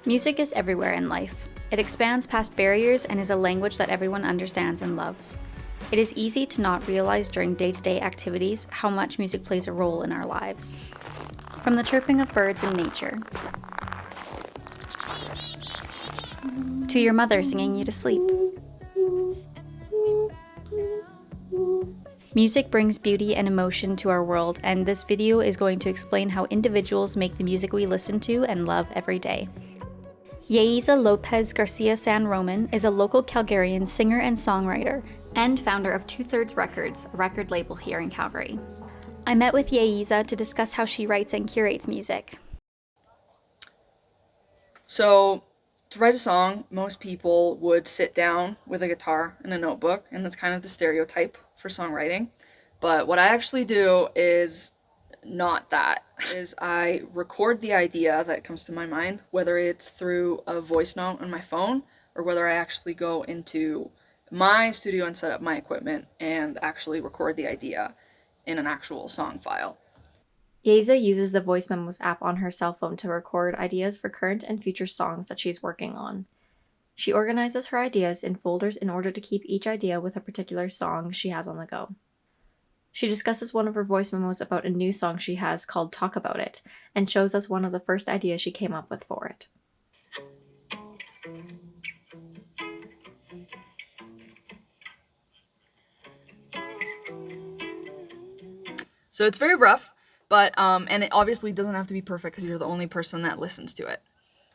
Music is everywhere in life. It expands past barriers and is a language that everyone understands and loves. It is easy to not realize during day-to-day activities how much music plays a role in our lives. From the chirping of birds in nature, to your mother singing you to sleep. Music brings beauty and emotion to our world, and this video is going to explain how individuals make the music we listen to and love every day. Yaiza Lopez Garcia San Roman is a local Calgarian singer and songwriter, and founder of Two Thirds Records, a record label here in Calgary. I met with Yaiza to discuss how she writes and curates music. So, to write a song, most people would sit down with a guitar and a notebook, and that's kind of the stereotype for songwriting. But what I actually do is not that. Is I record the idea that comes to my mind, whether it's through a voice note on my phone or whether I actually go into my studio and set up my equipment and actually record the idea in an actual song file. Yaiza uses the Voice Memos app on her cell phone to record ideas for current and future songs that she's working on. She organizes her ideas in folders in order to keep each idea with a particular song she has on the go. She discusses one of her voice memos about a new song she has called Talk About It, and shows us one of the first ideas she came up with for it. So it's very rough, but and it obviously doesn't have to be perfect because you're the only person that listens to it.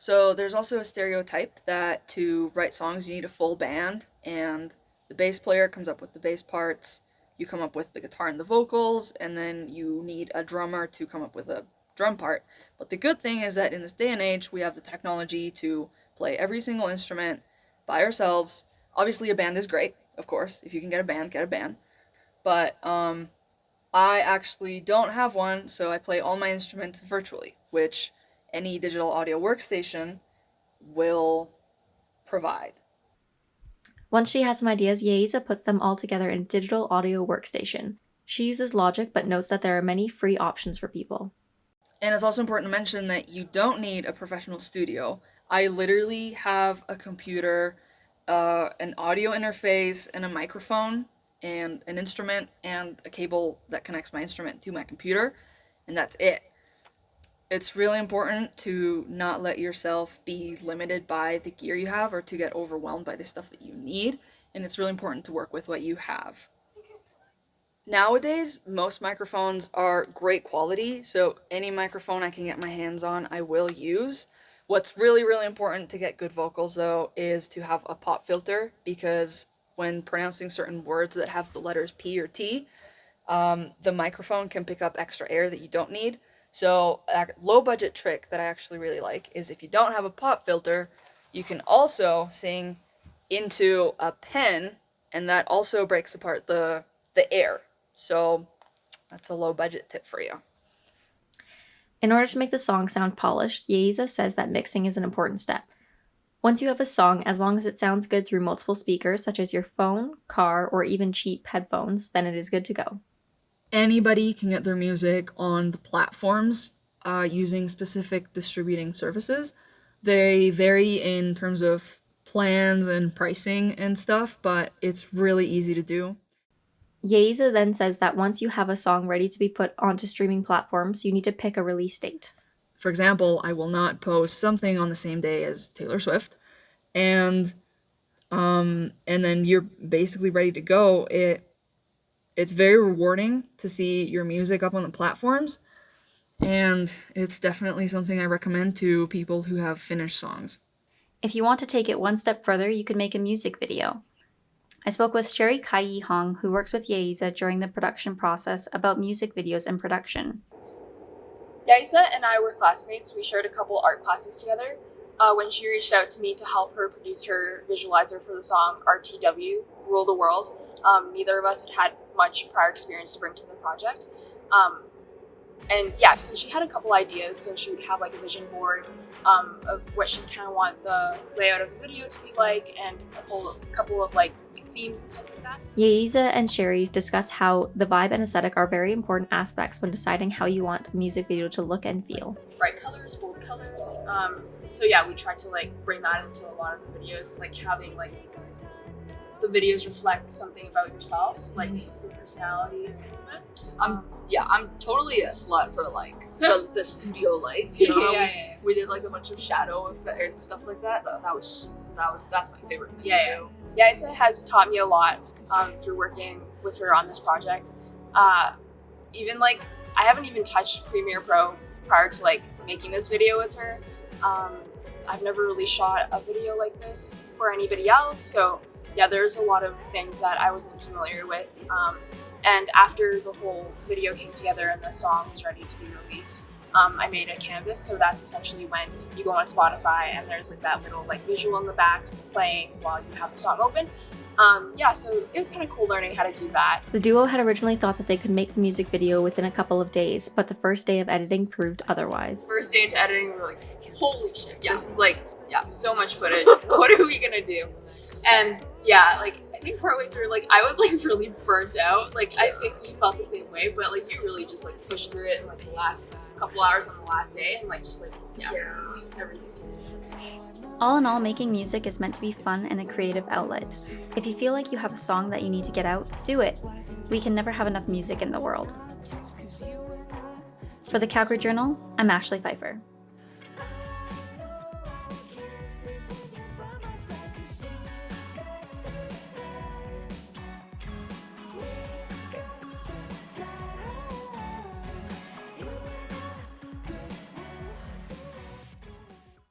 So there's also a stereotype that to write songs you need a full band, and the bass player comes up with the bass parts, you come up with the guitar and the vocals, and then you need a drummer to come up with a drum part. But the good thing is that in this day and age, we have the technology to play every single instrument by ourselves. Obviously, a band is great, of course. If you can get a band, get a band. But I actually don't have one, so I play all my instruments virtually, which any digital audio workstation will provide. Once she has some ideas, Yaiza puts them all together in a digital audio workstation. She uses Logic, but notes that there are many free options for people. And it's also important to mention that you don't need a professional studio. I literally have a computer, an audio interface, and a microphone, and an instrument, and a cable that connects my instrument to my computer, and that's it. It's really important to not let yourself be limited by the gear you have or to get overwhelmed by the stuff that you need, and it's really important to work with what you have. Nowadays, most microphones are great quality, so any microphone I can get my hands on, I will use. What's really, really important to get good vocals, though, is to have a pop filter, because when pronouncing certain words that have the letters P or T, the microphone can pick up extra air that you don't need. So a low budget trick that I actually really like is if you don't have a pop filter, you can also sing into a pen, and that also breaks apart the air. So that's a low budget tip for you. In order to make the song sound polished, Yaiza says that mixing is an important step. Once you have a song, as long as it sounds good through multiple speakers, such as your phone, car, or even cheap headphones, then it is good to go. Anybody can get their music on the platforms using specific distributing services. They vary in terms of plans and pricing and stuff, but it's really easy to do. Yaiza then says that once you have a song ready to be put onto streaming platforms, you need to pick a release date. For example, I will not post something on the same day as Taylor Swift, and then you're basically ready to go. It's very rewarding to see your music up on the platforms, and it's definitely something I recommend to people who have finished songs. If you want to take it one step further, you can make a music video. I spoke with Sherry Kai Hong, who works with Yaiza during the production process, about music videos and production. Yaiza and I were classmates. We shared a couple art classes together. When she reached out to me to help her produce her visualizer for the song RTW, Rule the World, neither of us had much prior experience to bring to the project. So she had a couple ideas. So she would have like a vision board of what she kind of want the layout of the video to be like, and a couple of like themes and stuff like that. Yaiza and Sherry discuss how the vibe and aesthetic are very important aspects when deciding how you want a music video to look and feel. Bright colors, bold colors, So yeah, we tried to like bring that into a lot of the videos, like having like the videos reflect something about yourself, like your personality. I'm totally a slut for like the studio lights. You know, Yeah. we did like a bunch of shadow effect and stuff like that. That's my favorite thing Yeah. to do. Yaiza has taught me a lot through working with her on this project. Even like I haven't even touched Premiere Pro prior to like making this video with her. I've never really shot a video like this for anybody else, so yeah, there's a lot of things that I wasn't familiar with. And after the whole video came together and the song was ready to be released, I made a canvas. So that's essentially when you go on Spotify and there's like that little like visual in the back playing while you have the song open. So it was kind of cool learning how to do that. The duo had originally thought that they could make the music video within a couple of days, but the first day of editing proved otherwise. First day into editing, we were like, holy shit, this is like, so much footage. What are we gonna do? And yeah, like I think partway through, like I was like really burnt out. Like I think you felt the same way, but like you really just like pushed through it in like the last couple hours on the last day and like just like everything. All in all, making music is meant to be fun and a creative outlet. If you feel like you have a song that you need to get out, do it. We can never have enough music in the world. For the Calgary Journal, I'm Ashley Pfeifer.